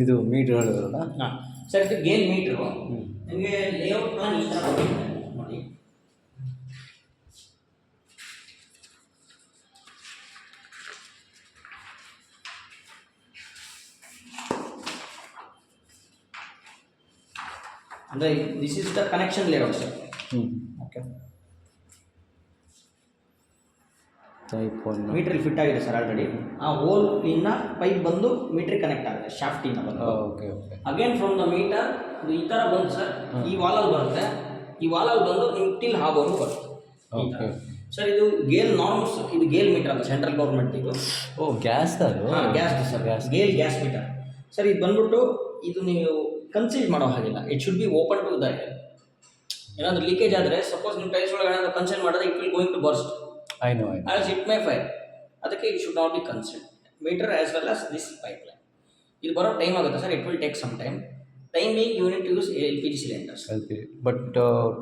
ಇದು ಮೀಟರ್ ಹೇಳಿದ್ರಲ್ಲ. ಹಾಂ ಸರ್, ಇದು ಗೇಲ್ ಮೀಟ್ರು. ನಿಮಗೆ ಲೇಔಟ್ ಪ್ಲಾನ್ ಈ ಥರ ಕೊಟ್ಟಿದ್ದಾರೆ ನೋಡಿ. ಅಂದರೆ this is the connection layout sir. Okay, ಮೀಟ್ರಿಗೆ ಫಿಟ್ ಆಗಿದೆ ಸರ್ ಆಲ್ರೆಡಿ. ಆ ಹೋಲ್ ಇಂದ ಪೈಪ್ ಬಂದು ಮೀಟ್ರಿಗೆ ಕನೆಕ್ಟ್ ಆಗುತ್ತೆ, ಶಾಫ್ಟಿಂದ ಬಂದು. Okay okay. Again from the meter ಈ ಥರ ಬಂದು ಸರ್, ಈ ವಾಲಲ್ಲಿ ಬರುತ್ತೆ. ಈ ವಾಲಲ್ಲಿ ಬಂದು ನಿಮ್ಗೆ ಟಿಲ್ ಹಾಬೋದು ಬರುತ್ತೆ. ಓಕೆ ಸರ್, ಇದು ಗೇಲ್ ನಾರ್ಮ್ಸ್, ಇದು ಗೇಲ್ ಮೀಟರ್ ಅಂತ ಸೆಂಟ್ರಲ್ ಗೌರ್ಮೆಂಟ್ ಇದು. ಓ, ಗ್ಯಾಸ್ ಅದು? ಹಾಂ, gas sir, GAIL gas meter. Sir, ಇದು ಬಂದ್ಬಿಟ್ಟು ಇದು ನೀವು ಕನ್ಸೀಲ್ ಮಾಡೋ ಹಾಗಿಲ್ಲ. It should be open to the ಏನಾದರೂ ಲೀಕೇಜ್ ಆದರೆ, ಸಪೋಸ್ ನಿಮ್ಮ ಟೈಲ್ಸ್ ಒಳಗೆ ಏನಾದರೂ ಕನ್ಸೀಲ್ ಮಾಡಿದ್ರೆ it will going to burst. I know as it may fire. ಅದಕ್ಕೆ it should not be concealed meter as well as this pipe line. ಇದು ಬರೋ time ಆಗುತ್ತೆ sir, it will take some time. Timing you need to use LPG cylinders. LPG. But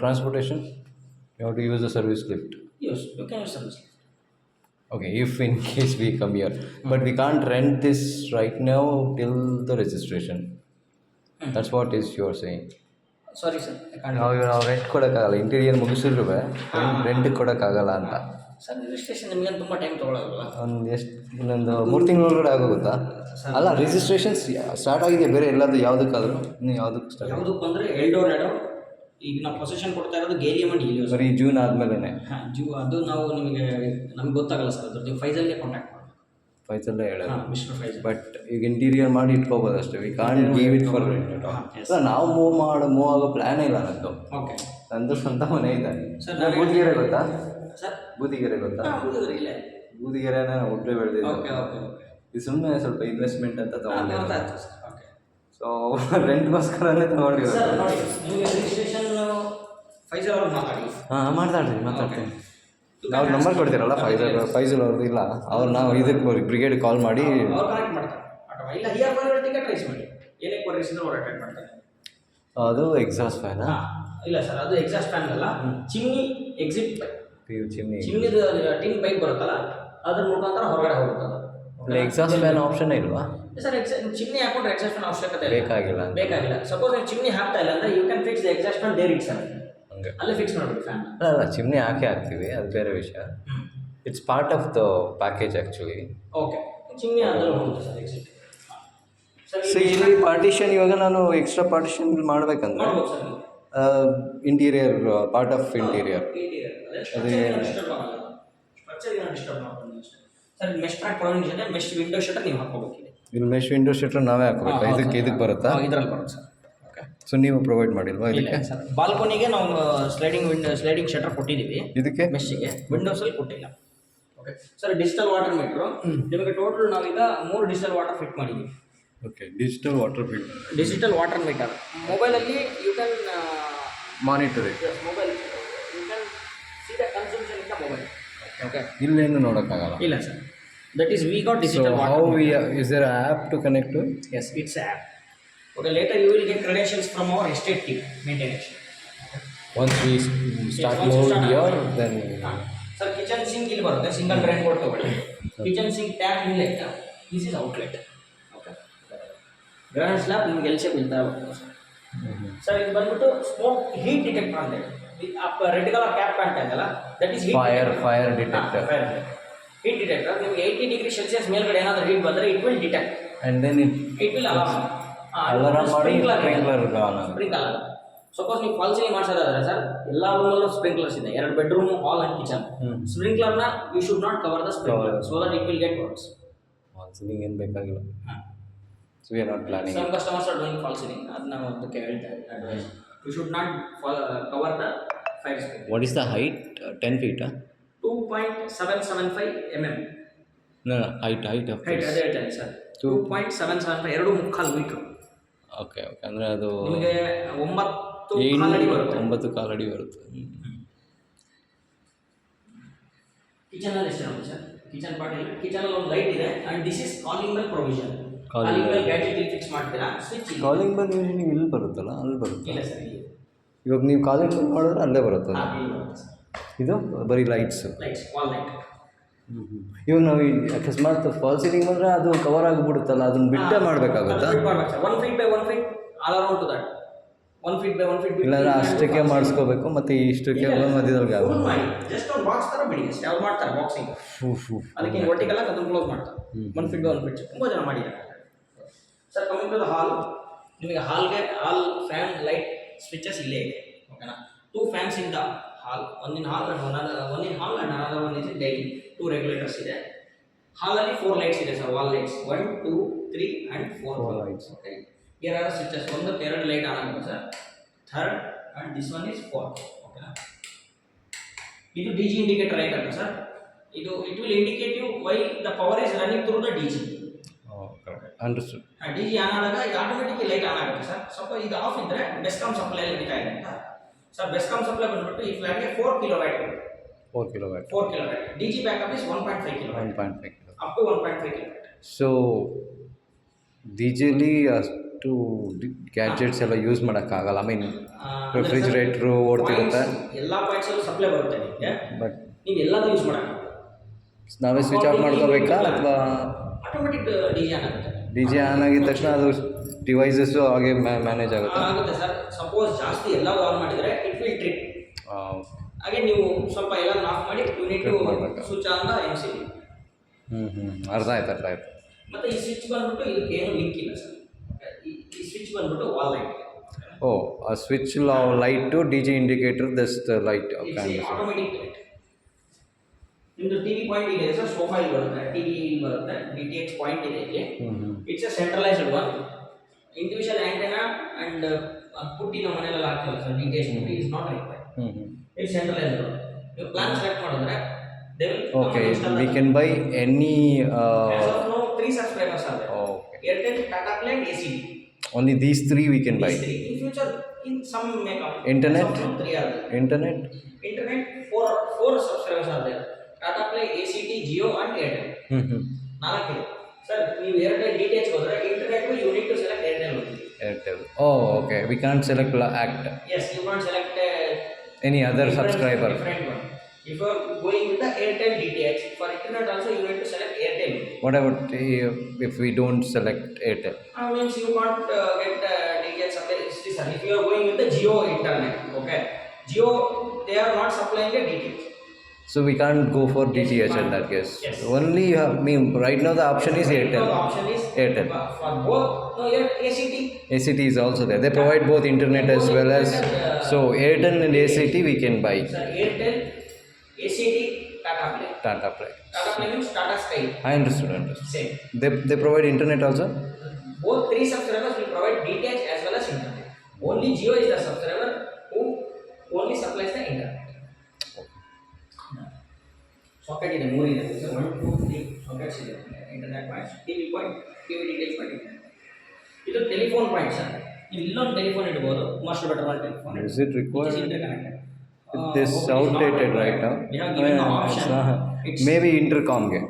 transportation, you have to use the service lift. Yes, you can use service lift. Okay, if in case we come here. But we can't rent this right now till the registration. That's what is you are saying. Sorry sir, I can't. ನಾವು rent ಕೊಡೋಕ್ಕಾಗಲ್ಲ, interior ಮುಗಿಸಿದ್ರು rent ಕೊಡೋಕ್ಕಾಗಲ್ಲ ಅಂತ. Sir, registration ನಿಮಗೆ ತುಂಬ time ತೊಗೊಳೋಲ್ಲ. ಇನ್ನೊಂದು 3 ತಿಂಗಳೊಳಗಡೆ ಆಗೋಗುತ್ತಾ? ಅಲ್ಲ, registration start ಆಗಿದೆ ಬೇರೆ ಎಲ್ಲಾದರೂ ಯಾವುದಕ್ಕಾದರೂ? ಇನ್ನು ಯಾವುದಕ್ಕೆ ಸ್ಟಾರ್ಟ್? ಯಾವುದಕ್ಕೆ ಅಂದರೆ ಎಲ್ಡೋರಾಡೋ. ಈಗ ನಾವು ಪೊಸೆಷನ್ ಕೊಡ್ತಾ ಇರೋದು ಗೇಲಿಯಮ್ ಆ್ಯಂಡ್ ಹಿಲಿಯೋಸ್. ಬರೀ ಜೂನ್ ಆದಮೇಲೆ? ಹಾಂ, ಅದು ನಾವು ನಮಗೆ ಗೊತ್ತಾಗಲ್ಲ ಸರ್, ಅದ್ರದ್ದು ಫೈಜಲ್ಗೆ ಕಾಂಟ್ಯಾಕ್ಟ್ ಮಾಡಿ. ಫೈಜಲ್ಲೇ ಹೇಳೋದು, ಮಿಸ್ಟರ್ ಫೈಜಲ್. ಬಟ್ ಈಗ ಇಂಟೀರಿಯರ್ ಮಾಡಿ ಇಟ್ಕೋಬೋದು ಅಷ್ಟೇ. We can't give it for rent. ನಾವು ಮೂವ್ ಆಗೋ ಪ್ಲ್ಯಾನೇ ಇಲ್ಲ ನಂದು. ಓಕೆ, ನಂದು ಸ್ವಂತ ಮನೆ ಇದೆ ಸರ್. ಬೂದಿಗೆರೆ ಗೊತ್ತಾ ಸರ್? ಬೂದಿಗೆರೆ ಗೊತ್ತಾ? ಬೂದಿಗೆರೆ ಇಲ್ಲ. ಬೂದಿಗೆರೆನ ಹುಟ್ಟು ಬೆಳೆದಿದ್ದು. Okay okay okay. ಇದು ಸುಮ್ಮನೆ ಸ್ವಲ್ಪ ಇನ್ವೆಸ್ಟ್ಮೆಂಟ್ ಅಂತ ತೊಗೊಂಡಿರೋದು. ಓಕೆ. ಸೊ ರೆಂಟ್ಗೋಸ್ಕರನೇ ತೊಗೊಂಡಿರೋದು. ಸರ್ ನೋಡಿ, ನಿಮಗೆ ರಿಜಿಸ್ಟ್ರೇಷನ್ ಫೈಜಲ್ ಅವ್ರು ಮಾತಾಡಿ. ಹಾಂ, ಮಾತಾಡ್ತೀನಿ. ನಾವು ನಂಬರ್ ಕೊಡ್ತೀರಲ್ಲ ಫೈಜಲ್ ಅವ್ರದ್ದು. ಇಲ್ಲ, ಅವ್ರು ನಾವು ಇದಕ್ಕೆ ಬ್ರಿಗೇಡ್ ಕಾಲ್ ಮಾಡಿ ಅವ್ರು ಕನೆಕ್ಟ್ ಮಾಡ್ತಾರೆ. ಇಲ್ಲ, ಹಿಯರ್ ಬಂದಿರೋದಕ್ಕೆ ಟ್ರೈಸ್ ಮಾಡಿ. ಏನಕ್ಕೆ ಕೊರಿಸಿದ್ರೆ ಅವ್ರು ಅಟೆಂಡ್ ಮಾಡ್ತಾರೆ. ಅದು ಎಕ್ಸಾಸ್ಟ್ ಫ್ಯಾನಾ? ಇಲ್ಲ ಸರ್, ಅದು ಎಕ್ಸಾಸ್ಟ್ ಫ್ಯಾನ್ ಅಲ್ಲ, ಚಿಮ್ನಿ ಎಕ್ಸಿಟ್ ಪೈಪ್. ಚಿಮ್ನಿದು ಟಿನ್ ಪೈಪ್ ಬರುತ್ತಲ್ಲ, ಅದ್ರ ಮುಖಾಂತರ ಹೊರಗಡೆ ಹೋಗುತ್ತಲ್ಲ. ಎಕ್ಸಾಸ್ಟ್ ಫ್ಯಾನ್ ಆಪ್ಷನ್ ಇಲ್ವಾ ಸರ್? ಚಿಮ್ನಿ ಹಾಕೊಂಡ್ರೆ ಎಕ್ಸಾಸ್ಟ್ ಫ್ಯಾನ್ ಅವಶ್ಯಕತೆ ಬೇಕಾಗಿಲ್ಲ. ಸಪೋಸ್ ನೀವು ಚಿಮ್ನಿ ಹಾಕ್ತಾ ಇಲ್ಲ ಅಂದರೆ you can fix the exhaust fan there it sir. ಹಂಗೆ ಅಲ್ಲೇ ಫಿಕ್ಸ್ ಮಾಡ್ಬಿಡಿ ಫ್ಯಾನ್. ಅಲ್ಲ, ಚಿಮ್ನಿ ಹಾಕ್ತೀವಿ, ಅದು ಬೇರೆ ವಿಷಯ. It's part of the package actually. Okay, chimney ಅದರಲ್ಲಿ ಹೋಗುತ್ತೆ ಸರ್ ಎಕ್ಸಿಟ್. ಸೊ ಇಲ್ಲಿ ಪಾರ್ಟಿಷನ್, ಇವಾಗ ನಾನು ಎಕ್ಸ್ಟ್ರಾ ಪಾರ್ಟಿಷನ್ ಮಾಡಬೇಕಂದ್ರೆ ಇಂಟೀರಿಯರ್, ಪಾರ್ಟ್ ಆಫ್ ಇಂಟೀರಿಯರ್ ಅದೇ sir. Mesh track provision, mesh window shutter ನೀವು ಹಾಕೋಬೇಕಿದೆ. ಇಲ್ಲಿ ಮೆಶ್ ವಿಂಡೋ ಶಟರ್ ನಾವೇ ಹಾಕೋಬೇಕು? ಇದಕ್ಕೆ ಬರುತ್ತಾ? ಇದರಲ್ಲಿ ಬರುತ್ತೆ ಸರ್. ಓಕೆ. ಸೊ ನೀವು ಪ್ರೊವೈಡ್ ಮಾಡಿಲ್ವಾ ಇದಕ್ಕೆ? ಸರ್, ಬಾಲ್ಕೋನಿಗೆ ನಾವು ಸ್ಲೈಡಿಂಗ್ ಶಟರ್ ಕೊಟ್ಟಿದ್ದೀವಿ. ಇದಕ್ಕೆ ಮೆಶ್ಶಿಗೆ ವಿಂಡೋಸಲ್ಲಿ ಕೊಟ್ಟಿಲ್ಲ. Okay sir. Digital water meter ನಿಮಗೆ ಟೋಟಲ್ ನಾವೀಗ 3 ಡಿಜಿಟಲ್ ವಾಟರ್ ಫಿಟ್ ಮಾಡಿದ್ದೀವಿ. ಓಕೆ, ಡಿಜಿಟಲ್ ವಾಟರ್ ಮೀಟರ್ ಮೊಬೈಲಲ್ಲಿ you can monitor it. Mobile you can see the consumption in the mobile. Okay, ಇಲ್ಲೇನು ನೋಡೋಕ್ಕಾಗಲ್ಲ? ಇಲ್ಲ sir. That is we got digital water. How is there an app to connect to? Yes, it's an app. Okay, later you will get credentials from our estate team maintenance. Once we start moving here, then sir, kitchen sink ಇಲ್ಲಿ ಬರುತ್ತೆ, single drain board ತಗೊಳ್ಳಿ. Kitchen sink tap inlet, this is outlet. Okay, granite slab ನಿಮಗೆ L shape ಇಲ್ತಾ ಹೋಗುತ್ತೆ sir. ಇದು ಬಂದ್ಬಿಟ್ಟು smoke heat detector ಅಂತ ಹೇಳಿ, ರೆಡ್ ಕಲರ್ ಕ್ಯಾಪ್ ಕಾಣ್ತಾ ಇದೆಯಲ್ಲ, that is fire detector. Heat detector ನಿಮಗೆ 80 ಡಿಗ್ರಿ ಸೆಲ್ಸಿಯಸ್ ಮೇಲ್ಗಡೆ ಏನಾದರೂ ಹೀಟ್ ಬಂದರೆ it will detect and then it will alarm ಮಾಡಿ ಸ್ಪ್ರಿಂಕ್ಲರ್ ಸಪೋಸ್ ನೀವು ಫಾಲ್ ಸೀಲಿಂಗ್ ಮಾಡಿಸೋದಾದ್ರೆ ಸರ್, ಎಲ್ಲ ರೂಮಲ್ಲೂ ಸ್ಪ್ರಿಂಕ್ಲರ್ಸ್ ಇದೆ. 2 ಬೆಡ್ರೂಮ್, ಹಾಲ್ ಆ್ಯಂಡ್ ಕಿಚನ್. ಸ್ಪ್ರಿಂಕ್ಲರ್ನ you should not cover the sprinkler so that it will get works. False ceiling ಏನು ಬೇಕಾಗಿಲ್ಲ. So we are not planning. Some customers are doing fall ceiling, ಅದು ನಾವು ಅದಕ್ಕೆ ಹೇಳ್ತಾ ಇದ್ದೀವಿ advice. You should not cover the fire sprinkler. What is the height? 10 feet? 2.775 mm. No, height of height ಅದೇ ಹೇಳ್ತಾನೆ sir. 2.775 2.25 metre. Okay, ಅಂದರೆ ಅದು ನಿಮಗೆ 9 ಕಾಲು ಅಡಿ ಬರುತ್ತೆ. ಕಿಚನಲ್ಲಿ ಎಷ್ಟು ನೋಡಿ ಸರ್? ಕಿಚನ್ ಪಾರ್ಟ್ ಇಲ್ಲ. ಕಿಚನಲ್ಲಿ ಒಂದು ಲೈಟ್ ಇದೆ and this is calling bell provision. Calling bell gadget ಇಲ್ಲಿ ಫಿಕ್ಸ್ ಮಾಡ್ತೀರಾ, ಸ್ವಿಚ್. ಕಾಲಿಂಗ್ ಬೆಲ್ ಯೂಶಲಿ ಇಲ್ಲಿ ಬರುತ್ತಲ್ಲ, ಅಲ್ಲಿ ಬರುತ್ತೆ? ಇಲ್ಲ ಸರ್, ಇಲ್ಲಿ ಇವಾಗ ನೀವು ಕಾಲಿಂಗ್ ಬೆಲ್ ಮಾಡಿದ್ರೆ ಅಲ್ಲೇ ಬರುತ್ತೆ. ಇದು ಬರೀ ಲೈಟ್ಸ್, ವಾಲ್ ಲೈಟ್. ಇವಾಗ ನಾವು ಅಕಸ್ಮಾತ್ ಫಾಲ್ ಸೀಲಿಂಗ್ ಬಂದರೆ ಅದು ಕವರ್ ಆಗಿಬಿಡುತ್ತಲ್ಲ, ಅದನ್ನ ಬಿಟ್ಟೇ ಮಾಡಬೇಕಾಗುತ್ತಾ? ಫಿಟ್ ಮಾಡ್ಬೇಕು sir. 1 feet by 1 feet all around to that. 1 feet by 1 feet ಇಲ್ಲಾಂದ್ರೆ ಅಷ್ಟಕ್ಕೆ ಮಾಡಿಸ್ಕೋಬೇಕು ಮತ್ತು ಇಷ್ಟಕ್ಕೆ ಮಧ್ಯದೊಳಗೆ ಫುಲ್ ಮಾಡಿ ಜಸ್ಟ್ ಒಂದು ಬಾಕ್ಸ್ ಥರ ಬಿಡಿ ಅಷ್ಟೇ. ಅವ್ರು ಮಾಡ್ತಾರೆ ಬಾಕ್ಸಿಂಗ್, ಅದಕ್ಕೆ ವರ್ಟಿಕಲ್ ಆಗಿ ಅದನ್ನು ಕ್ಲೋಸ್ ಮಾಡ್ತಾರೆ. 1 ಫೀಟ್ ಬೈ 1 ಫೀಟ್ ತುಂಬ ಜನ ಮಾಡಿದ್ದಾರೆ sir. Coming to the hall, ನಿಮಗೆ ಹಾಲ್ಗೆ ಆಲ್ ಫ್ಯಾನ್ ಲೈಟ್ ಸ್ವಿಚಸ್ ಇಲ್ಲೇ ಇದೆ, ಓಕೆನಾ. 2 fans in the hall, one in hall and another one is daily. 2 regulators ಇದೆ. ಹಾಲಲ್ಲಿ 4 ಲೈಟ್ಸ್ ಇದೆ sir, wall lights 1 2 3 and 4 lights. Okay, here are switches. ಒಂದಕ್ಕೆ 2 light on ಆಗುತ್ತೆ sir. Third and this one is 4, ಓಕೆನಾ. ಇದು D G indicator light ಅಂತ sir. ಇದು it will indicate you why the power is running through the D G. Understood. D G on ಆದಾಗ ಇದು automatic light on ಆಗುತ್ತೆ sir. ಸ್ವಲ್ಪ ಇದು of ಇದ್ದರೆ ಬೆಸ್ಕಾಮ್ ಸಪ್ಲೈ ನಡೀತಾ ಇದೆ ಅಂತ ಸರ್. ಬೆಸ್ಕಾಮ್ ಸಪ್ಲೈ ಬಂದ್ಬಿಟ್ಟು ಈ ಫ್ಲಾಟ್ಗೆ 4 ಕಿಲೋವ್ಯಾಟ್ ಇರುತ್ತೆ. 4 kilowatt. D G backup is 1.5 kilowatt. 1.5 up to 1.5 kilowatt. So D ಜಿಲಿ ಅಷ್ಟು ಗ್ಯಾಜೆಟ್ಸ್ ಎಲ್ಲ ಯೂಸ್ ಮಾಡೋಕ್ಕಾಗಲ್ಲ. ಐ ಮೀನ್ ರೆಫ್ರಿಜಿರೇಟ್ರು ಓಡ್ತಿರುತ್ತೆ, ಎಲ್ಲ ಪಾಯಿಂಟ್ಸಲ್ಲೂ ಸಪ್ಲೈ ಬರುತ್ತೆ ನಿಮಗೆ, ಬಟ್ ನೀವು ಎಲ್ಲದೂ ಯೂಸ್ ಮಾಡೋಕ್ಕಾಗಲ್ಲ. ನಾವೇ ಸ್ವಿಚ್ ಆಫ್ ಮಾಡ್ಕೋಬೇಕಾ ಅಥವಾ ಆಟೋಮೆಟಿಕ್ ಡಿ ಜಿ ಆನ್ ಆಗುತ್ತೆ? ಡಿ ಜಿ ಆನ್ ಆಗಿದ ತಕ್ಷಣ ಅದು ಡಿವೈಸಸ್ಸು ಹಾಗೆ ಮ್ಯಾನೇಜ್ ಆಗುತ್ತೆ? ಆಗುತ್ತೆ ಸರ್. ಸಪೋಸ್ ಜಾಸ್ತಿ ಎಲ್ಲವೂ ಆನ್ ಮಾಡಿದರೆ ಇಟ್ ವಿಲ್ ಟ್ರಿಪ್. ಹಾಗೆ ನೀವು ಸ್ವಲ್ಪ ಎಲ್ಲ ಆಫ್ ಮಾಡಿ unit switch on the M C B. ಅರ್ಥ ಆಯ್ತು. ಮತ್ತು ಈ ಸ್ವಿಚ್ ಬಂದ್ಬಿಟ್ಟು ಇದಕ್ಕೆ ಏನು ಲಿಂಕ್ ಇಲ್ಲ ಸರ್. ಈ ಸ್ವಿಚ್ ಬಂದ್ಬಿಟ್ಟು ವಾಲ್ ಲೈಟ್. ಓ, ಆ switch light D G indicator dust light automatic light. ನಿಮ್ಮದು ಟಿ ವಿ ಪಾಯಿಂಟ್ ಇದೆ ಸರ್, ಸೋಫಾ ಇಲ್ಲಿ ಬರುತ್ತೆ, ಟಿ ವಿ ಬರುತ್ತೆ, ಡಿ ಟಿ ಎಚ್ ಪಾಯಿಂಟ್ ಇದೆ ಇಲ್ಲಿ. It's a centralized one. Individual antenna and putty ನಮ್ಮ ಮನೆಯಲ್ಲ ಹಾಕ್ತಲ್ಲ sir, D T H putty is not required. It's centralized one. ನೀವು ಪ್ಲಾನ್ ಸೆಲೆಕ್ಟ್ ಮಾಡಿದ್ರೆ they will okay, we can buy any as of now 3 subscribers are there. Okay. Airtel, Tata Play, ACT. Only these 3 we can buy. These 3. In future, in some may come. Internet? 3 are there. Internet? Internet, 4 subscribers are there. Tata Play, ACT, Jio and Airtel. ನಾಲ್ಕಿದೆ ಸರ್. ನೀವು Airtel DTH ಹೋದ್ರೆ internet you need to select Airtel only. Airtel. Oh, okay. We can't select ACT. Yes, you can't select any other subscriber. Different one. If you are going with the Airtel DTH, for internet also you need to select Airtel. What about if we don't select Airtel? Means you can't get DTH supply. Sir, if you are going with the Jio internet, okay, Jio they are not supplying the DTH. So we can't go for DTH in that case. Yes. Only right now the option is Airtel. The option is Airtel. For both. No, ACT. ACT is also there. They provide both internet as well as. So Airtel and ACT we can buy. Sir, Airtel, ACT, Tata Play. Tata Play. Tata Play means Tata Sky. I understood. Same. They provide internet also? Both 3 subscribers will provide DTH as well as internet. Only Jio is the subscriber who only supplies the internet. Socket is 3 ಇದೆ sir. 1 2 3 sockets ಇದೆ. Internet points, TV point, TV DTH point. ಇದು telephone point sir. ನೀವು ಇಲ್ಲೊಂದು telephone ಇಡಬಹುದು, master better telephone. Is it required? Interconnected. It is outdated right now. They have given the option. Maybe intercom ge.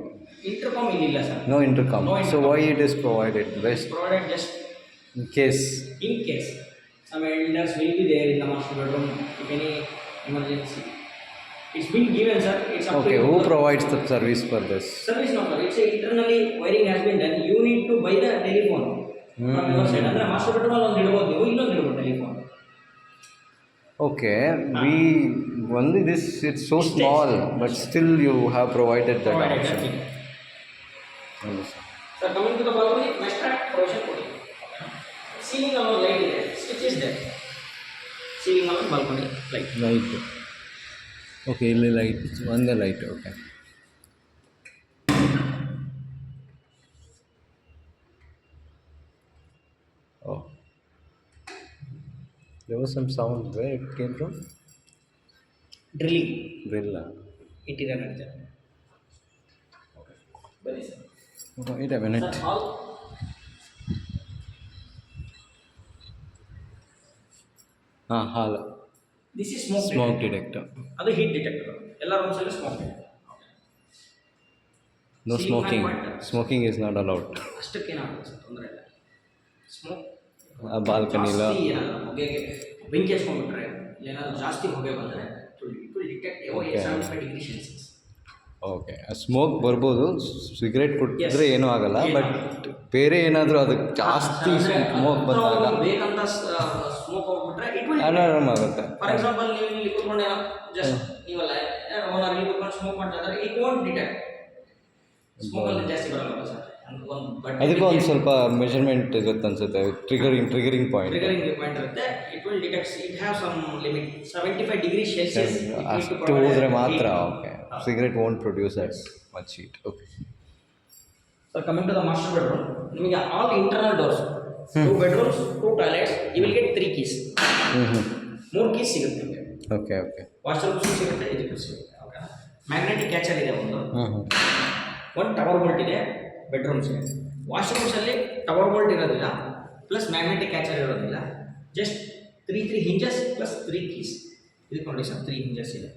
Intercom ಇಲ್ಲ sir. No intercom. No So intercom. why it is provided? Best Provided just in case. in case some elders will be there in the master bedroom if any emergency. It's been given sir. It's up Okay, to who you. provides the service for this? Service not sir. It's a internally wiring has been done. You need to buy the telephone from your side. ಅಂದ್ರೆ master bedroom ಅಲ್ಲಿ ಒಂದು ಇಡಬಹುದು, ನೀವು ಇಲ್ಲೊಂದು ಇಡಬಹುದು telephone. Okay, we only this, it's so small, but still you have provided that option. Sir, coming to the balcony, mesh track provision ಕೊಡಿ. Ceiling alone light ಇದೆ, switch is there. Ceiling alone balcony light. Light. Okay, ಇಲ್ಲಿ light, ಒಂದೇ light. Okay. Oh. There was some sound. Where it came from? Drilling. Drill. Interior manager. Okay. Bye sir. Wait a minute. Sir, all. Hall. This is smoke detector. ಅದು heat detector. ಎಲ್ಲ rooms ಅಲ್ಲಿ smoke detector. No Ceiling smoking. fan point. Smoking is not allowed. ಅಷ್ಟಕ್ಕೇನಾಗುತ್ತೆ sir, ತೊಂದರೆ ಇಲ್ಲ. Smoke balcony ಇಲ್ಲ. ಏನಾದರೂ ಹೊಗೆಗೆ ಬೆಂಕಿ ಹಚ್ಕೊಂಡ್ಬಿಟ್ರೆ ಏನಾದರೂ ಜಾಸ್ತಿ ಹೊಗೆ ಬಂದರೆ ಇಟ್ ವಿಲ್ ಡಿಟೆಕ್ಟ್ ಎವೋ 75 ಡಿಗ್ರಿ ಸೆಲ್ಸಿಯಸ್. ಓಕೆ ಸ್ಮೋಕ್ ಬರ್ಬೋದು, ಸಿಗರೇಟ್ ಕುಟ್ಟಿದ್ರೆ Yes. ಏನೂ ಆಗಲ್ಲ, ಏನೂ ಬಟ್ ಬೇರೆ ಏನಾದರೂ ಅದಕ್ಕೆ ಜಾಸ್ತಿ ಸ್ಮೋಕ್ ಬಂದಾಗ ಬೇಕಂತ ಸ್ಮೋಕ್ ಹೋಗ್ಬಿಟ್ರೆ ಇಟ್ ವಿಲ್ ಅಲಾರಾಮ್ ಆಗುತ್ತೆ. ಫಾರ್ ಎಕ್ಸಾಂಪಲ್ ನೀವು ಇಲ್ಲಿ ಕೂತ್ಕೊಂಡು ಜಸ್ಟ್ ನೀವಲ್ಲ ಓನರ್ ಇಲ್ಲಿ ಕೂತ್ಕೊಂಡು ಸ್ಮೋಕ್ ಮಾಡ್ತಾ ಇದ್ದಾರೆ, ಇಟ್ ವೋಂಟ್ ಡಿಟೆಕ್ಟ್. ಸ್ಮೋಕ್ ಅಲ್ಲಿ ಜಾಸ್ತಿ ಬರಲ್ಲ ಸರ್. ಅದಕ್ಕೂ ಒಂದು ಸ್ವಲ್ಪ ಮೆಜರ್ಮೆಂಟ್ ಇರುತ್ತೆ ಅನ್ಸುತ್ತೆ, ಟ್ರಿಗರಿಂಗ್ ಪಾಯಿಂಟ್. ಟ್ರಿಗರಿಂಗ್ ಪಾಯಿಂಟ್ ಇರುತ್ತೆ. It will detect. It have some limit 75 degree Celsius ಅಷ್ಟು ಹೋದರೆ ಮಾತ್ರ. Okay, cigarette won't produce that much heat. Okay sir, coming to the master bedroom, ನಿಮಗೆ all internal doors, 2 bedrooms, 2 toilets, you will get 3 keys. 3 keys ಸಿಗುತ್ತೆ ನಿಮಗೆ. Okay okay. Washrooms ಸಿಗುತ್ತೆ, ಇದಕ್ಕೂ ಸಿಗುತ್ತೆ. Okay, magnetic catcher ಇದೆ ಒಂದು ಟವರ್ ಬೋಲ್ಟ್ ಇದೆ ಬೆಡ್ರೂಮ್ಸ್ಗೆ. ವಾಶ್ರೂಮ್ಸಲ್ಲಿ tower bolt ಇರೋದಿಲ್ಲ, ಪ್ಲಸ್ ಮ್ಯಾಗ್ನೆಟಿಕ್ ಕ್ಯಾಚರ್ ಇರೋದಿಲ್ಲ. Just 3 hinges plus 3 keys. ಇದಕ್ಕೆ ನೋಡಿ ಸರ್, 3 ಹಿಂಜಸ್ ಇದೆ.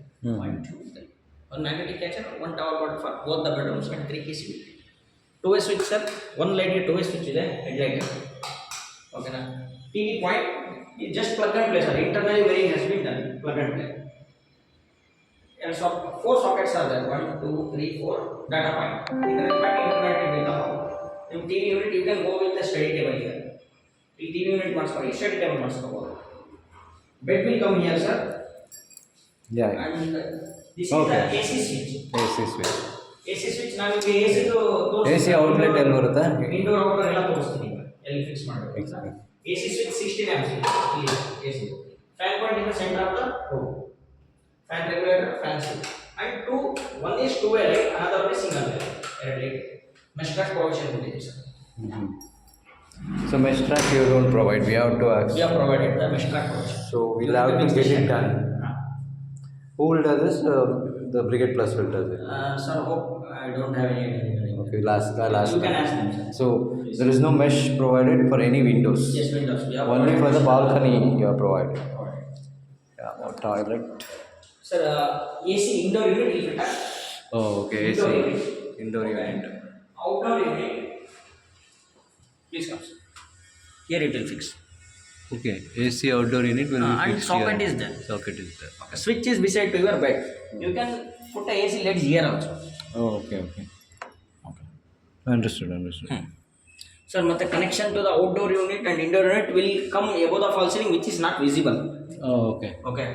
1 2 3. ಒಂದು ಮ್ಯಾಗ್ನೆಟಿಕ್ ಕ್ಯಾಚರ್, ಒಂದು tower bolt for both the bedrooms and 3 keys ಇದೆ. 2-way ಸ್ವಿಚ್ ಸರ್, ಒಂದು ಲೈಟ್ಗೆ 2-way ಸ್ವಿಚ್ ಇದೆ, ಹೆಡ್ಲೈಟ್. ಓಕೆನಾ? ಟಿವಿ ಪಾಯಿಂಟ್, ಇದು just plug and play sir. Internally varying has been done, plug and play. 4 sockets are there, 1 2 3 4. Data point, internet with the hub. In TV unit you can go with the study table here. In TV unit ಮಾಡಿಸ್ಕೊಳ್ಳಿ, study table ಮಾಡಿಸ್ಕೋಬಹುದು. Bed will come here sir. Yeah. And this Okay. is the AC switch. AC switch. AC switch ನಾವು ಈಗ AC AC outlet ಎಲ್ಲಿ ಬರುತ್ತೆ? Indoor outdoor ಎಲ್ಲ ತೋರಿಸ್ತೀನಿ ಈಗ, ಎಲ್ಲಿ fix ಮಾಡಬೇಕು. AC switch 16 amps ಇಲ್ಲಿ AC. Fan point in the center of the room. Fan regulator, fan switch. And one is 2-way light, another one is single way light. Mesh track provision is sir. So mesh track you don't provide, we have to ask. We have provided the mesh track provision. So we'll have to get it done. Who will do this? The Brigade Plus will do it. Sir, hope I don't have any idea. Okay, last. You can ask them sir. So there is no mesh provided for any windows. Yes, windows. We have Only for provided the balcony you are provided. provided. Yeah, or toilet. Sir, AC indoor unit will fit. Oh, okay. Indoor AC. unit. Indoor unit. Outdoor unit. Please come sir. Here it will fix. Okay. AC outdoor unit will be And fixed socket here. is there. Socket is there. Okay. Switch is beside to your bed. You can put a AC LEDs here also. Oh, okay. Understood. Sir, ಮತ್ತೆ connection to the outdoor unit and indoor unit will come above the false ceiling, which is not visible. Oh, okay. Okay.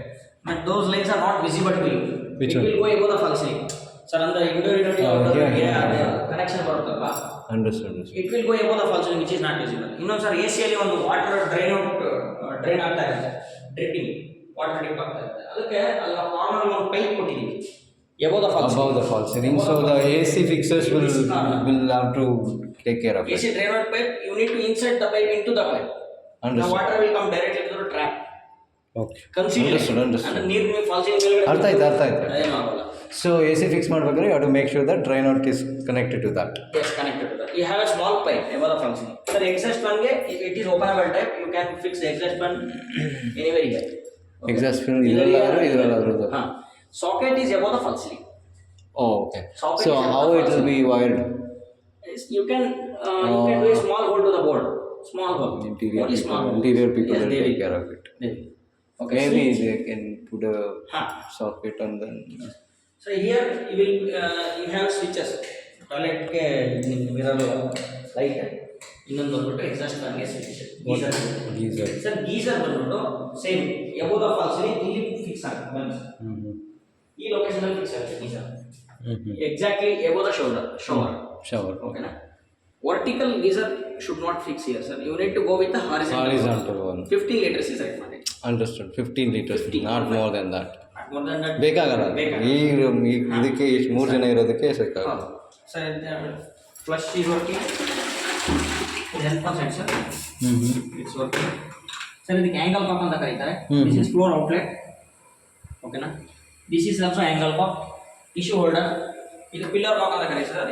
But those lines are not visible to you. Which it one? will go above the false ceiling. Sir, on the indoor unit, outdoor yeah, unit, yeah. connection ಬರುತ್ತಲ್ವಾ? Understood. It will go above the false ceiling, which is not visible. ಇನ್ನೊಂದು sir AC ಅಲ್ಲಿ ಒಂದು water drain ಆಗ್ತಾ ಇರುತ್ತೆ, dripping water drip ಆಗ್ತಾ ಇರುತ್ತೆ. ಅದಕ್ಕೆ ಅಲ್ಲಿ ನಾವು ನಾರ್ಮಲ್ ಒಂದು ಪೈಪ್ ಕೊಟ್ಟಿದ್ದೀವಿ above the false Above the false ceiling. So the AC fixers will have to take care of AC it. drainage pipe, you need to insert the pipe into the pipe. The Understood. water will come directly to the trap. Okay. Conceal it. Understood. And ನೀರು ನೀವು false ceiling ಮೇಲ್ಗಡೆ ಅರ್ಥ ಆಯ್ತು. ಏನೂ ಆಗಲ್ಲ. So AC fix ಮಾಡ್ಬೇಕಾದ್ರೆ you have to make sure that drain out is connected to that. Yes, connected to that. You have a small pipe above the false ceiling. Sir, exhaust fan ಗೆ it is openable type. You can fix the exhaust fan anywhere here. Okay. Exhaust fan ಇದ್ರಲ್ಲಾದ್ರೂ. Socket is above the false ceiling. Oh, okay. Socket So is above how the it will be wired? Yes, you can do a small hole to the board. Small hole. Only small hole. Interior people Yes, will they take will. care of it. They will. Okay. Maybe Switch. they can put a Huh. socket and then. So here you will you have switches. Toilet ಗೆ mirror light, ಇನ್ನೊಂದು ಬಂದ್ಬಿಟ್ಟು exhaust fan ಗೆ switch. Geyser. Sir geyser ಬಂದ್ಬಿಟ್ಟು same above the false ceiling ಇಲ್ಲಿ fix ಆಗುತ್ತೆ ಬನ್ನಿ. ಈ location ಅಲ್ಲಿ ಫಿಕ್ಸ್ ಆಗುತ್ತೆ geyser. Exactly above the shower. ಓಕೆನಾ? Vertical geyser should not fix here sir. You need to go with the Horizontal one. 15 liters is right ಮಾಡಿ. Understood. 15 liters. 15. Not more than that. More than that ಬೇಕಾಗಲ್ಲ. ಇದಕ್ಕೆ ಇಷ್ಟು 3 ಜನ ಇರೋದಕ್ಕೆ ಸಾಕಾಗಲ್ಲ. Sir flush is working. ಇದು help side sir. It's working. Sir ಇದಕ್ಕೆ angle cock ಅಂತ ಕರೀತಾರೆ. This is floor outlet. ಓಕೆನಾ? This is also angle cock. Tissue holder. ಇದು ಪಿಲ್ಲರ್ ಕಾಕ್ ಅಂತ ಕರೀತಾರೆ.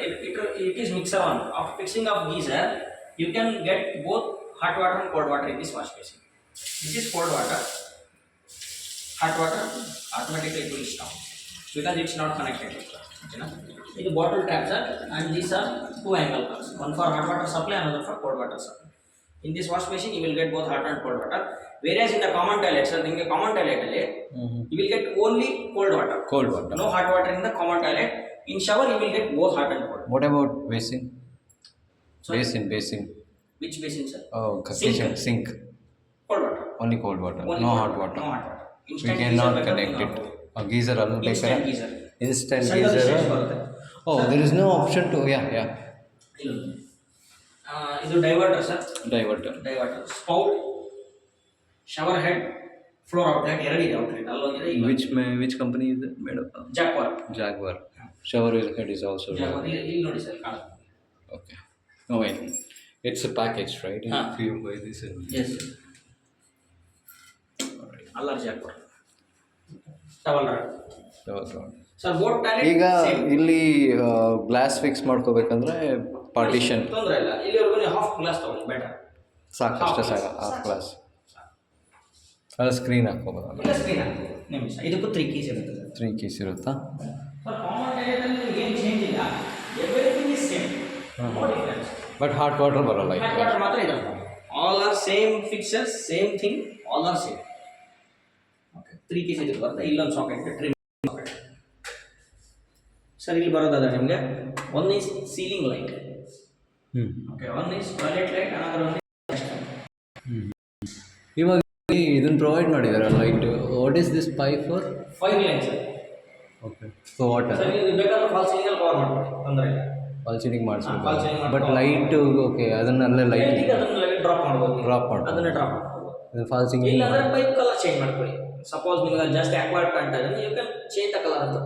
It is mixer one. After fixing of geyser you can get both hot water and cold water in this wash basin. This is cold water. Hot water automatically it will stop because it's not connected. Okay, na? These bottle taps are, and these are 2 angle plugs. One for hot water supply, another for cold water supply. In this wash machine, you will get both hot and cold water. Whereas in the common toilet, sir, in the common toilet, you will get only cold water. Cold water. No hot water in the common toilet. In shower, you will get both hot and cold. What about basin? Sorry? Basin. Which basin, sir? Oh, Sink. kitchen sink. Cold water. Only cold water. Only No cold hot water. No hot water. We Instant cannot geyser connect ಬೇಕಾದ್ರೆ it. A geyser alone Instant geyser. Instant Side-ಅಲ್ಲಿ geyser. shades ಬರುತ್ತೆ. Oh, there is no option to ಇಲ್ಲೊಂದು. ಇದು diverter sir. diverter. Diverter spout shower head floor outlet ಎರಡಿದೆ outlet ಅಲ್ಲೊಂದಿದೆ Which company is it made of? Jaquar. Jaguar. Shower head is also. Jaquar ಇಲ್ಲಿ ನೋಡಿ sir ಕಾಣುತ್ತೆ. Okay. No wait. It's a package, right? If you buy this. Yes ಅಲ್ಲರ್ Jaquar towel rod sir ಬೋಟ್ ಈಗ pallet ಇಲ್ಲಿ glass fix ಮಾಡ್ಕೋಬೇಕಂದ್ರೆ partition ತೊಂದರೆ ಇಲ್ಲ ಇಲ್ಲಿವರೆಗೂ ನೀವು ಹಾಫ್ ಗ್ಲಾಸ್ ತಗೊಳ್ಳಿ ಬೆಟರ್ ಸಾಕು ಅಷ್ಟೇ ಸಾಕು ಹಾಫ್ ಗ್ಲಾಸ್ ಅಲ್ಲ ಸ್ಕ್ರೀನ್ ಹಾಕ್ಕೋಬೋದಲ್ಲ ಇಲ್ಲ ಸ್ಕ್ರೀನ್ ಹಾಕಿ ನಿಮಿಷ ಇದಕ್ಕೂ 3 ಕೀಸ್ ಇರುತ್ತೆ ಸರ್ 3 ಕೀಸ್ ಇರುತ್ತಾ ಸರ್ ಕಾಮನ್ ಏರಿಯಾದಲ್ಲಿ ನಿಮಗೆ ಏನು ಚೇಂಜ್ ಇಲ್ಲ everything is same no difference but hot water ಬರಲ್ಲ ಹಾಟ್ ವಾಟರ್ ಮಾತ್ರ ಇದೆ all are same fixtures same thing all are same okay 3 keys ಇದಕ್ಕೆ ಬರುತ್ತೆ ಇಲ್ಲೊಂದು ಸಾಕೆಟ್ ಟ್ರಿಮ್ ಸಾಕೆಟ್ ಸರ್ ಇಲ್ಲಿ ಬರೋದಾದ್ರೆ ನಿಮಗೆ one is ceiling light okay one is toilet light another one ಇವಾಗ ಇದನ್ನು ಪ್ರೊವೈಡ್ ಮಾಡಿದ್ದಾರೆ light what is this pipe for 5 lines okay so water sir ಇದು ಬೇಕಾದ್ರೆ ಫಾಲ್ ಸೀಲಿಂಗ್ ಕವರ್ ಮಾಡ್ಕೊಳ್ಳಿ ತೊಂದರೆ ಇಲ್ಲ ಫಾಲ್ ಸೀಲಿಂಗ್ false ceiling ಮಾಡಿಸ್ಬೇಕು ಬಟ್ ಲೈಟ್ ಓಕೆ ಅದನ್ನಲ್ಲೇ ಲೈಟ್ ಲೈಟಿಗೆ ಅದನ್ನ ಡ್ರಾಪ್ ಮಾಡ್ಬೋದು ಡ್ರಾಪ್ ಮಾಡ್ಬೋದು ಅದನ್ನ ಡ್ರಾಪ್ ಮಾಡ್ಬೋದು ಫಾಲ್ ಸೀಲಿಂಗ್ ಇಲ್ಲಾಂದ್ರೆ ಪೈಪ್ ಕಲರ್ ಚೇಂಜ್ ಮಾಡ್ಕೊಳ್ಳಿ ಸಪೋಸ್ ನಿಮಗೆ ಜಾಸ್ತಿ ಅಕ್ವೈರ್ಡ್ ಕಾಣ್ತಾ ಇದೆ you can change the colour ಅಂತ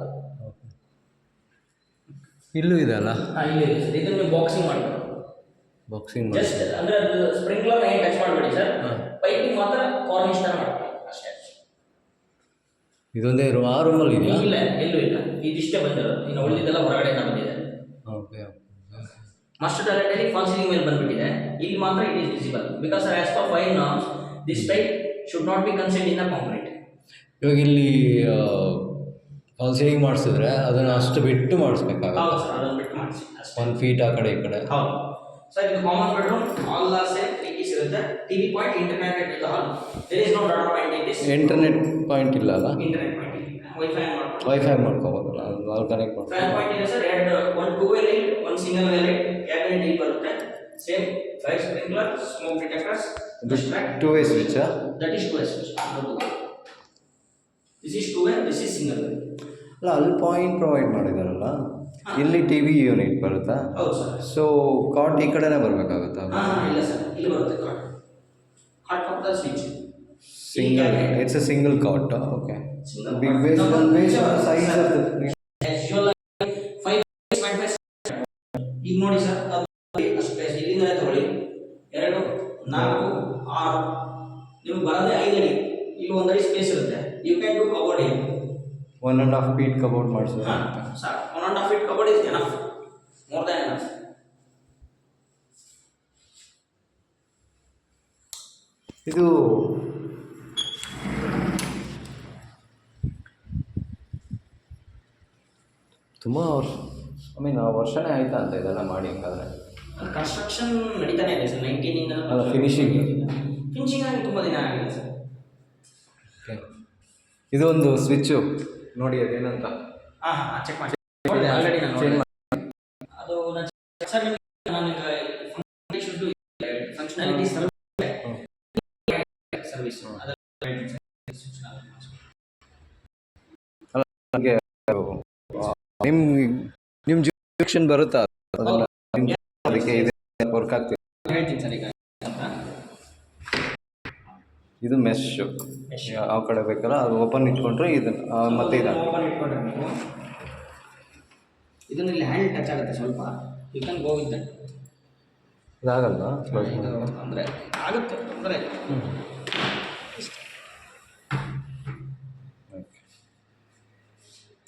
ಇಲ್ಲೂ ಇದೆ ಅಲ್ಲ ಇಲ್ಲಿ ಇದನ್ನ ನೀವು ಬಾಕ್ಸಿಂಗ್ ಮಾಡ್ಬೋದು ಬಾಕ್ಸಿಂಗ್ ಜಸ್ಟ್ ಅಂದ್ರೆ ಅದು ಸ್ಪ್ರಿಂಕ್ಲರ್ ಏನು ಟಚ್ ಮಾಡಬೇಡಿ ಸರ್ ಪೈಪಿಂಗ್ ಮಾತ್ರ ಕಾರ್ನಿಶ್ ತರ ಮಾಡ್ಕೊಳ್ಳಿ ಅಷ್ಟೇ ಇದೊಂದೇ ಆ ರೂಮಲ್ಲಿ ಇದೆಯಾ ಇಲ್ಲ ಎಲ್ಲೂ ಇಲ್ಲ ಇದಿಷ್ಟೇ ಬಂದಿರೋದು ಇನ್ನು ಉಳಿದಿದ್ದೆಲ್ಲ ಹೊರಗಡೆಯಿಂದ ಬಂದಿದೆ ಓಕೆ ಮಾಸ್ಟರ್ ಟಾಯ್ಲೆಟ್ ಅಲ್ಲಿ ಫಾಲ್ ಸೀಲಿಂಗ್ ಮೇಲೆ ಬಂದ್ಬಿಟ್ಟಿದೆ ಇಲ್ಲಿ ಮಾತ್ರ it is visible because as per 5 norms this pipe should not be consigned in the concrete ಇವಾಗ ಇಲ್ಲಿ ಫಾಲ್ ಸೀಲಿಂಗ್ ಮಾಡಿಸಿದ್ರೆ ಅದನ್ನು ಅಷ್ಟು ಬಿಟ್ಟು ಮಾಡಿಸ್ಬೇಕಾಗುತ್ತೆ ಹೌದು ಸರ್ ಅದನ್ನು ಬಿಟ್ಟು ಮಾಡಿಸಿ ಅಷ್ಟೇ 1 ಫೀಟ್ ಆ ಕಡೆ ಈ ಕಡೆ ಹೌದು ಸರ್ ಇದು common bedroom all are same 3 keys ಇರುತ್ತೆ TV point internet with hall there is no data point in this internet point ಇಲ್ಲ ಅಲ್ಲ ಇಂಟರ್ನೆಟ್ ಪಾಯಿಂಟ್ ವೈಫೈ ಮಾಡ್ಕೊಳ್ಳಿ ವೈಫೈ ಮಾಡ್ಕೋಬೋದಲ್ಲ ಅಲ್ಲಿ ಕನೆಕ್ಟ್ ಮಾಡ್ಕೊ ಫ್ಯಾನ್ ಪಾಯಿಂಟ್ ಇದೆ ಸರ್ ಎರಡು ಒಂದು 2 ವೇ ಲೈಟ್ ಒಂದು ಸಿಂಗಲ್ ವೇ ಲೈಟ್ ಕ್ಯಾಬಿನೆಟ್ ಇಲ್ಲಿ ಬರುತ್ತೆ same fire sprinkler smoke detectors two way switch that is 2 way switch this is 2 way this is single way ಅಲ್ಲ ಅಲ್ಲಿ ಪಾಯಿಂಟ್ ಪ್ರೊವೈಡ್ ಮಾಡಿದಾರಲ್ಲ ಇಲ್ಲಿ ಟಿ ವಿ ಯೂನಿಟ್ ಬರುತ್ತಾ ಹೌದು ಸರ್ ಸೊ ಕಾಟ್ ಈ ಕಡೆನೇ ಬರಬೇಕಾಗುತ್ತಾ ಇಲ್ಲ ಸರ್ ಇಲ್ಲಿ ಬರುತ್ತೆ card hot off the switch single it's a single cot okay Single big cot. Base base size of actual 5.5 ಈಗ ನೋಡಿ ಸರ್ ಅದು ಸ್ಪೇಸ್ ಇಲ್ಲಿಂದ ತಗೊಳ್ಳಿ 2 4 6 ನೀವು ಬರದೆ 5 ಅಡಿ ಇಲ್ಲಿ 1 ಅಡಿ ಸ್ಪೇಸ್ ಇರುತ್ತೆ you can do cupboard here 1.5 feet cupboard ಮಾಡಿಸೋದು sir 1.5 feet cupboard is enough more than enough ಇದು ತುಂಬ ಐ ಮೀನ್ ವರ್ಷನೇ ಆಯ್ತಾ ಅಂತ ಇದೆಲ್ಲ ಮಾಡಿ ಹಂಗಾದ್ರೆ ಕನ್ಸ್ಟ್ರಕ್ಷನ್ ನಡೀತಾನೆ ಇದೆ ಸರ್ 19 ಇಂದ ಅಲ್ಲ ಫಿನಿಶಿಂಗ್ ಫಿನಿಶಿಂಗ್ ಆಗಿ ತುಂಬ ದಿನ ಆಗಿದೆ ಸರ್ ಓಕೆ ಇದು ಒಂದು ಸ್ವಿಚ್ಚು ನೋಡಿ ಅದೇನಂತ ಚೆಕ್ ಮಾಡಿ ಆಲ್ರೆಡಿ ನಾನು Change ನೋಡಿದೆ. ಅದು ಸರ್ ನಾನು ಫಂಕ್ಷನಾಲಿಟಿ ಸರ್ವಿಸ್ ನನಗೆ ನಿಮ್ಮ ಜುರಿಡಿಕ್ಷನ್ ಬರುತ್ತಾ ಅದೆಲ್ಲ ಅದಕ್ಕೆ ಇದೆ ವರ್ಕ್ ಆಗ್ತಿದೆ ಹೇಳ್ತೀನಿ ಸರ್ ಈಗ ಇದು ಮೆಶ್ ಯಾವ ಕಡೆ ಬೇಕಲ್ಲ ಅದು ಓಪನ್ ಇಟ್ಕೊಂಡ್ರೆ ಇದನ್ನು ಮತ್ತೆ ಇದು ಓಪನ್ ಇಟ್ಕೊಂಡ್ರೆ ನೀವು ಇದನ್ನ ಇಲ್ಲಿ ಹ್ಯಾಂಡ್ ಟಚ್ ಆಗುತ್ತೆ ಸ್ವಲ್ಪ you can go with that ಇದಾಗಲ್ಲ ಇದು ಅಂದರೆ ಆಗುತ್ತೆ ತೊಂದರೆ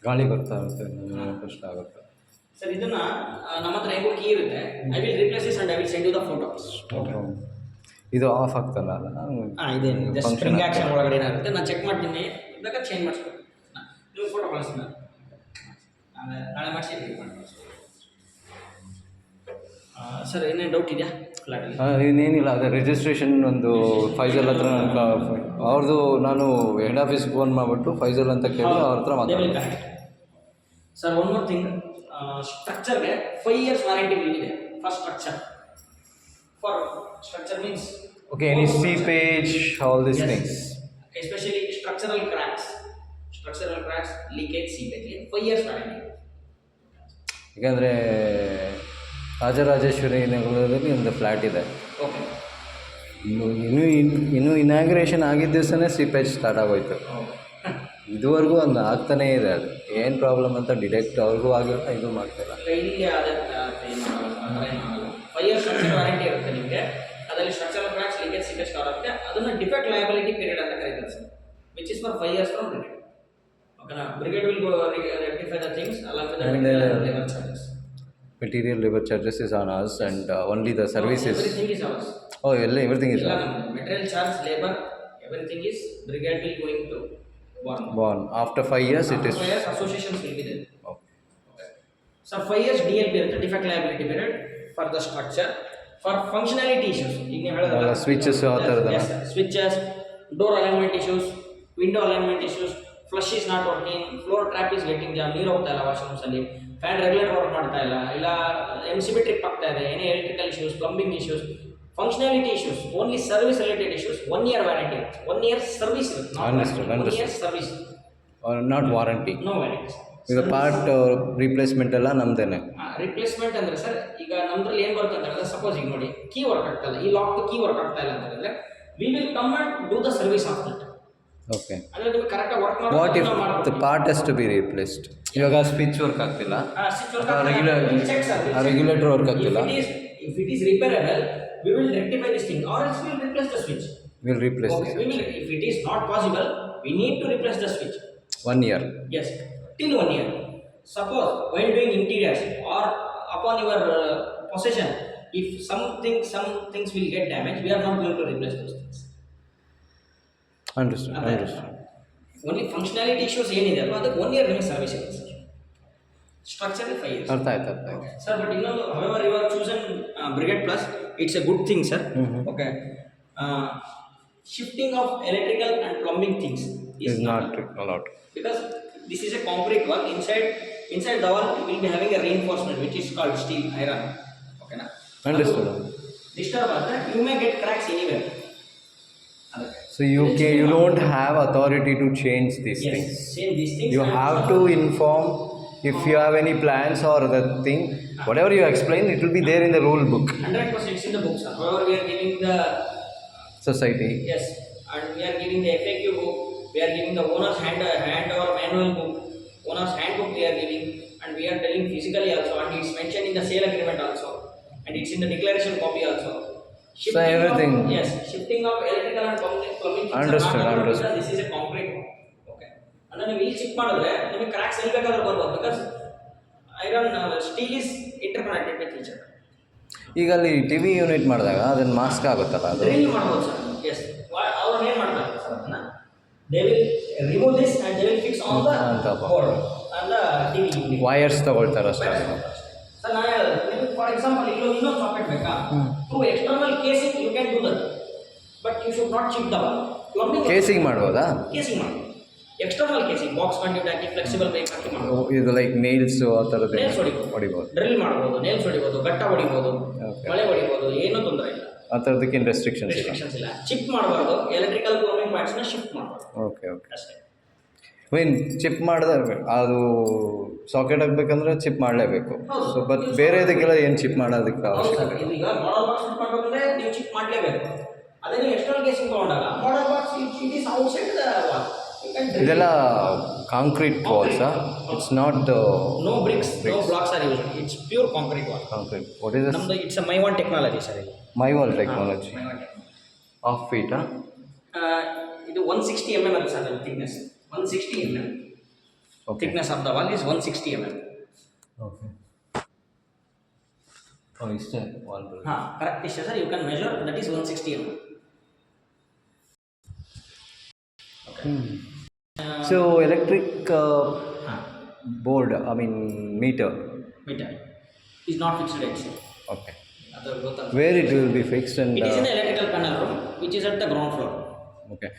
ಗಾಳಿ ಬರ್ತಾ ಇರುತ್ತೆ ಕಷ್ಟ ಆಗುತ್ತೆ ಸರ್ ಇದನ್ನ ನಮ್ಮ ಹತ್ರ ಹೆಂಗೋ ಕೀ ಇರುತ್ತೆ I will replace this and I will send you the photos ಇದು ಆಫ್ ಆಗ್ತಲ್ಲ ಅಲ್ಲ ಇದೆ ಜಸ್ಟ್ Function ಸ್ಪ್ರಿಂಗ್ ಆಗ್ತದೆ. ಆಕ್ಷನ್ ಒಳಗಡೆ ಏನಾಗುತ್ತೆ ನಾನು ಚೆಕ್ ಮಾಡ್ತೀನಿ ಬೇಕಾದ್ರೆ ಚೇಂಜ್ ಮಾಡಿಸ್ಬೇಕು ನೀವು ಫೋಟೋ ಕಳಿಸಿ ನಾಳೆ ಮಾಡಿಸಿ ಸರ್ ಏನೇನು ಡೌಟ್ ಇದೆಯಾ ಫ್ಲಾಟಲ್ಲಿ ಇನ್ನೇನಿಲ್ಲ ಅದೇ ರಿಜಿಸ್ಟ್ರೇಷನ್ ಒಂದು ಫೈಜಲ್ ಹತ್ರ ಅವ್ರದ್ದು ನಾನು ಹೆಡ್ ಆಫೀಸ್ಗೆ ಫೋನ್ ಮಾಡಿಬಿಟ್ಟು ಫೈಜಲ್ ಅಂತ ಕೇಳಿ ಅವ್ರ ಹತ್ರ ಮಾತಾಡ್ತೀನಿ ಸರ್ ಒನ್ ಮೋರ್ ಥಿಂಗ್ ಸ್ಟ್ರಕ್ಚರ್ಗೆ 5 years ವಾರಂಟಿ ಇದೆ for structure. For structure means Okay, any seepage, all these things. Especially structural cracks, leakage, seepage 5 years warranty. ಯಾಕಂದರೆ ರಾಜರಾಜೇಶ್ವರಿ ನಗರದಲ್ಲಿ ಒಂದು ಫ್ಲ್ಯಾಟ್ ಇದೆ. ಓಕೆ. ಇನ್ನೂ ಇನಾಗ್ರೇಷನ್ ಆಗಿದ್ದ ದಿವಸನೇ ಸೀಪೇಜ್ ಸ್ಟಾರ್ಟ್ ಆಗೋಯ್ತು. ಇದುವರೆಗೂ ಒಂದು ಆಗ್ತಾನೇ ಇದೆ. ಅದು ಏನು ಪ್ರಾಬ್ಲಮ್ ಅಂತ ಡಿಟೆಕ್ಟ್ ಅವ್ರಿಗೂ ಆಗಿಲ್ಲ, ಇದು ಮಾಡ್ತಾಯಿಲ್ಲ. ಇಲ್ಲಿ ಅದೇ 5 years ಸ್ಟ್ರಕ್ಚರ್ ವಾರಂಟಿ ಇರುತ್ತೆ ನಿಮಗೆ. ಅದರಲ್ಲಿ structural cracks, leakage, seepage cover ಆಗುತ್ತೆ. ಅದನ್ನು ಡಿಫೆಕ್ಟ್ ಲಯಬಿಲಿಟಿ ಪೀರಿಯಡ್ ಅಂತ ಕರೀತಾರೆ sir, which is for 5 years from Brigade. ಓಕೆನಾ? Brigade will rectify the things along with the labor charges. Material labor charges is on us and only the services. Everything is ours. Oh, everything is on. Material charge, labor, everything is brigade will going to born. After 5 years it is. 5 years associations will be there. Okay. So 5 years DLP ಇರುತ್ತೆ, defect liability period for the structure. For functionality issues, ಈಗ ನೀವು ಹೇಳಿದ್ರಲ್ಲ switches ಆ ಥರದ್ದಲ್ಲ, switches, door alignment issues, window alignment issues, flush is not working, floor trap is getting jam, ನೀರು ಹೋಗ್ತಾ ಇಲ್ಲ ವಾಶ್ರೂಮ್ಸಲ್ಲಿ, fan regulator work ಮಾಡ್ತಾ ಇಲ್ಲ MCB ಟ್ರಿಪ್ ಆಗ್ತಾ ಇದೆ, ಏನೇ electrical issues, plumbing issues, functionality issues, only service related issues 1 year warranty ಇರುತ್ತೆ. 1 year service ಇರುತ್ತೆ, 1 year service, not warranty. No warranty. ಈಗ ಪಾರ್ಟ್ ರಿಪ್ಲೇಸ್ಮೆಂಟ್ ಎಲ್ಲ ನಮ್ದೇನೆ. ರಿಪ್ಲೇಸ್ಮೆಂಟ್ ಅಂದರೆ ಸರ್, ಈಗ ನಮ್ದ್ರಲ್ಲಿ ಏನು ಬರುತ್ತೆ ಅಂತ ಹೇಳಿದ್ರೆ, ಸಪೋಸ್ ಈಗ ನೋಡಿ ಕೀ ವರ್ಕ್ ಆಗ್ತಾ ಇಲ್ಲ, ಈ ಲಾಕ್ ಕೀ ವರ್ಕ್ ಆಗ್ತಾ ಇಲ್ಲ ಅಂತ ಹೇಳಿದ್ರೆ, we will come and do the service of that. Okay. ಅಂದರೆ ನೀವು ಕರೆಕ್ಟಾಗಿ work what if the part has to be replaced? ಇವಾಗ ಸ್ವಿಚ್ ವರ್ಕ್ ಆಗ್ತಿಲ್ಲ, ರೆಗ್ಯುಲೇಟರ್ ವರ್ಕ್ ಆಗ್ತಿಲ್ಲ. If it is repairable, we will rectify this thing, or else we will replace the switch. We'll replace the switch. If it is not possible, we need to replace the switch. 1 year. Yes, till 1 year. Suppose when doing interiors or upon your possession, if some things will get damaged, we are not going to replace those things. Understood. Only functionality issues ಏನಿದೆ ಅಲ್ವಾ, ಅದಕ್ಕೆ 1 year ನಿಮಗೆ service ಇದೆ sir. Structure 5 years. ಅರ್ಥ ಆಯ್ತು. Sir, but ಇನ್ನೊಂದು, however you are chosen Brigade Plus, it's a good thing sir. Okay. Shifting of electrical and plumbing things is not allowed, because this is a concrete wall. Inside the wall you will be having a reinforcement which is called steel, iron. Okay na? Understood. Disturb ಆದರೆ you may get cracks anywhere. So you don't have authority to change these things. Change these things. You have to inform if you have any plans or the thing, whatever you explain, it will be there in the rule book. 100% it's in the books. However, we are giving the society. Yes, and we are giving the FAQ book. We are giving the owner's hand or manual book. Owner's handbook we are giving, and we are telling physically also, and it's mentioned in the sale agreement also, and it's in the declaration copy also. So everything. Shifting of electrical and plumbing. Understood. This is a concrete one. Okay. And then we will check ಮಾಡಿದ್ರೆ ನಿಮಗೆ cracks ಎಲ್ಲಿ ಬೇಕಾದರೂ ಬರ್ಬೋದು, because iron steel is interconnected with each other. ಈಗ ಅಲ್ಲಿ TV unit ಮಾಡಿದಾಗ ಅದನ್ನ mask ಆಗುತ್ತಲ್ಲ, ಅದು ಡ್ರಿಲ್ ಮಾಡ್ಬೋದು ಸರ್. ಎಸ್, ಅವ್ರು ಏನು ಮಾಡ್ತಾರೆ ಸರ್, ಅದನ್ನ they will remove this and they will fix on the board on the TV unit. Wires ತಗೊಳ್ತಾರೆ ಅಷ್ಟೇ. ಸರ್, ನಾನು ನಿಮಗೆ ಫಾರ್ ಎಕ್ಸಾಂಪಲ್ ಇನ್ನೊಂದು ಸಾಕೆಟ್ ಬೇಕಾ, through external casing you can do that, but you should not chip the plumbing. Casing ಮಾಡ್ಬೋದಾ? Casing ಮಾಡಿ, external casing, box conduit ಹಾಕಿ flexible pipe ಹಾಕಿ ಮಾಡ್ಬೋದು. ಇದು ಲೈಕ್ ನೇಲ್ಸ್ ಆ ಥರದ್ದು ನೇಲ್ಸ್ ಹೊಡಿಬೋದು, ಡ್ರಿಲ್ ಮಾಡ್ಬೋದು, ನೇಲ್ಸ್ ಹೊಡಿಬೋದು, ಗಟ್ಟ ಹೊಡಿಬೋದು, ಮಳೆ ಹೊಡಿಬೋದು, ಏನೂ ತೊಂದರೆ ಇಲ್ಲ. ಆ ಥರದಕ್ಕೇನು ರೆಸ್ಟ್ರಿಕ್ಷನ್ಸ್ ಇಲ್ಲ. ಚಿಪ್ ಮಾಡಬಾರ್ದು, ಎಲೆಕ್ಟ್ರಿಕಲ್ ಪ್ಲಂಬಿಂಗ್ ಪಾರ್ಟ್ಸ್ನ ಶಿಫ್ಟ್ ಮಾಡಬಾರ್ದು. ಓಕೆ ಅಷ್ಟೇ. ಮೀನ್ ಚಿಪ್ ಮಾಡಿದ್ರೆ ಅದು ಸಾಕೆಟ್ ಹಾಕ್ಬೇಕಂದ್ರೆ ಚಿಪ್ ಮಾಡಲೇಬೇಕು. ಸೊ ಬಟ್ ಬೇರೆ ಇದಕ್ಕೆಲ್ಲ ಏನು ಚಿಪ್ ಮಾಡೋದಕ್ಕೆ ಅವಶ್ಯಕತೆ ಇಲ್ಲ. ಈಗ ಮಾಡಲ್ ಬಾಕ್ಸ್ ಮಾಡ್ಬೇಕಂದ್ರೆ ನೀವು ಚಿಪ್ ಮಾಡಲೇಬೇಕು. ಅದೇ ನೀವು ಎಕ್ಸ್ಟರ್ನಲ್ ಕೇಸಿಂಗ್ ತೊಗೊಂಡಾಗ model box it is outside the wall. ಇದೆಲ್ಲ ಕಾಂಕ್ರೀಟ್ ವಾಲ್ಸಾ? It's not no bricks, no blocks are used, it's pure concrete wall. Concrete. What is ನಮ್ದು it's a Mivan technology sir. ಇದು Mivan technology. Half ಫೀಟಾ? ಇದು 160 mm ಅದು sir thickness. 160 mm. Thickness of the wall is 160 mm. Okay. ಇಷ್ಟೇ wall? Correct ಇಷ್ಟೇ sir. You can measure, that is 160 mm. So electric board, I mean meter is not fixed yet. Okay. Where it will be fixed? And it is in the electrical panel room, which is at the ground floor. Okay.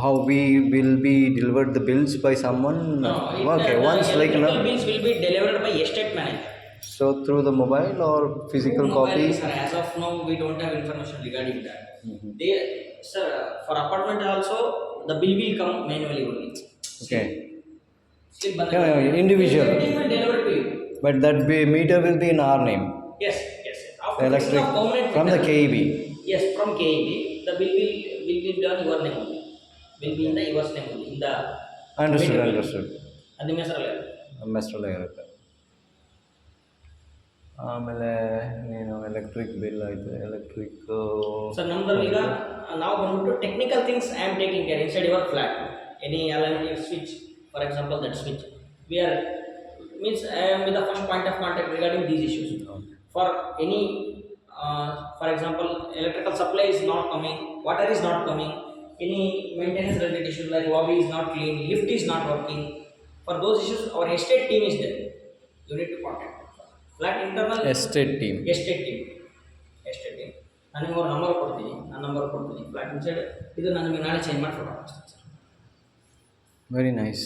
How we will be delivered the bills by someone? Okay, once like electrical bills will be delivered by estate manager. so through the mobile or physical Through copy? mobile, sir. As of now, we don't have information regarding that. They, sir, for apartment also, the bill will come manually only. Okay. Slip Yeah, individual. Everything will deliver to you. But that meter will be in our name. Yes, yes. After Electric fixing of permanent from the meter, KEB. yes, from KEB, the bill will be done your name only. Will be in the yours name only. In the Understood, meter bill. understood. ಅದು ನಿಮ್ಮ ಹೆಸರಲ್ಲ ಮೆಸ್ಟ್ರಲ್ಲೇ ಇರುತ್ತೆ. ಆಮೇಲೆ ನೀನು electric bill ಆಯಿತು, electric. Sir ನಮ್ದಲ್ಲಿ ಈಗ ನಾವು ಬಂದ್ಬಿಟ್ಟು technical things I am taking care inside your flat any alarm switch for example that switch we are means I am with the first point of contact regarding these issues. For any, for example, electrical supply is not coming, water is not coming, any maintenance related issues like lobby is not clean, lift is not working. For those issues, our estate team is there. You need to contact flat internal estate team. estate team. ನಾನು ನಿಮ್ಗೆ ಅವ್ರ number ಕೊಡ್ತೀನಿ, ನನ್ನ number ಕೊಡ್ತೀನಿ. Flat inside ಇದು ನಾನು ನಿಮಗೆ ನಾಳೆ ಚೇಂಜ್ ಮಾಡಿ ಕೊಡ್ತೀನಿ ಸರ್. Very nice.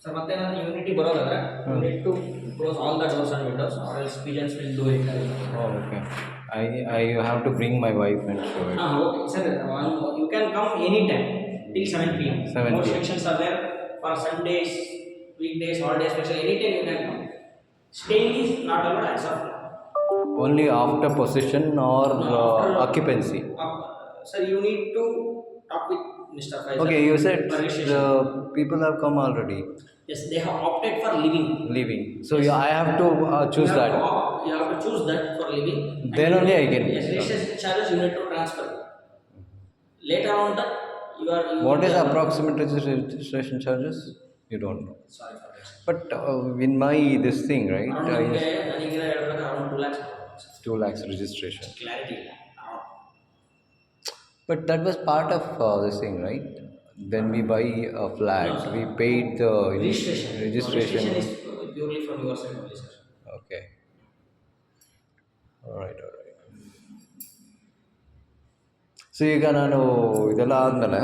ಸರ್ ಮತ್ತೆ ನಾನು ಯೂನಿಟಿ ಬರೋದಾದ್ರೆ need to close all the doors and windows or else pigeons will do it. Okay. I have to bring my wife and show it. Okay sir, you can come anytime till 7 p.m. 7 More p.m. sections are there for Sundays, weekdays, holidays, special anytime you can come. Staying is not allowed as of now. Only after possession or occupancy. Sir, you need to talk with Mr. Faisal. Okay, you said for registration. the people have come already. Yes, they have opted for living. Living. So yeah, I have to choose that. You have to choose that for living. Then only I can. Yes, registration charges you need to transfer. Later on that you are. What is approximate registration charges? You don't know. Sorry for that. But in my this thing, right? Around 2 lakhs. 2 lakhs registration. Clarity. But that was part of this thing, right? When we buy a flat, No, sir. we paid the Registration. registration. Registration is purely from your side only, sir. Okay. All right, all right. So ಈಗ ನಾನು ಇದೆಲ್ಲ ಆದಮೇಲೆ